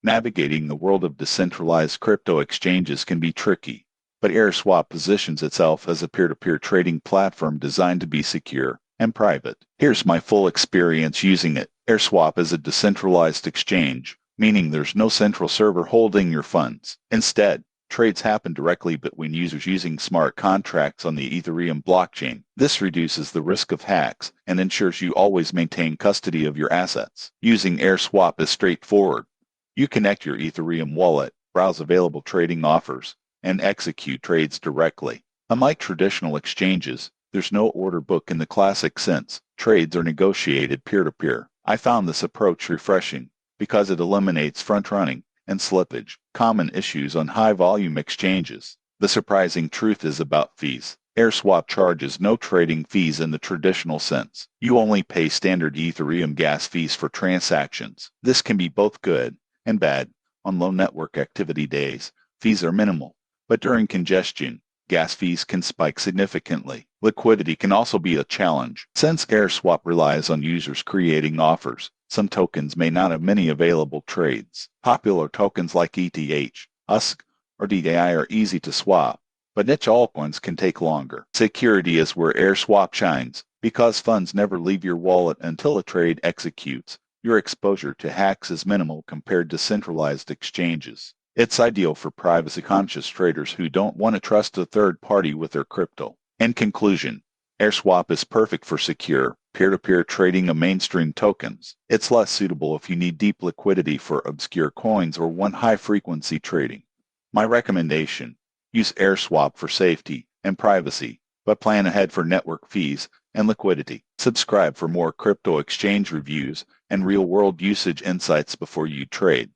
Navigating the world of decentralized crypto exchanges can be tricky, but AirSwap positions itself as a peer-to-peer trading platform designed to be secure and private. Here's my full experience using it. AirSwap is a decentralized exchange, meaning there's no central server holding your funds. Instead, trades happen directly between users using smart contracts on the Ethereum blockchain. This reduces the risk of hacks and ensures you always maintain custody of your assets. Using AirSwap is straightforward. You connect your Ethereum wallet, browse available trading offers, and execute trades directly. Unlike traditional exchanges, there's no order book in the classic sense. Trades are negotiated peer-to-peer. I found this approach refreshing because it eliminates front-running and slippage, common issues on high-volume exchanges. The surprising truth is about fees. AirSwap charges no trading fees in the traditional sense. You only pay standard Ethereum gas fees for transactions. This can be both good and bad. On low network activity days, fees are minimal, but during congestion, gas fees can spike significantly. Liquidity can also be a challenge. Since AirSwap relies on users creating offers, some tokens may not have many available trades. Popular tokens like ETH, USC, or DAI are easy to swap, but niche altcoins can take longer. Security is where AirSwap shines. Because funds never leave your wallet until a trade executes, your exposure to hacks is minimal compared to centralized exchanges. It's ideal for privacy-conscious traders who don't want to trust a third party with their crypto. In conclusion, AirSwap is perfect for secure, peer-to-peer trading of mainstream tokens. It's less suitable if you need deep liquidity for obscure coins or want high-frequency trading. My recommendation: use AirSwap for safety and privacy, but plan ahead for network fees and liquidity. Subscribe for more crypto exchange reviews and real-world usage insights before you trade.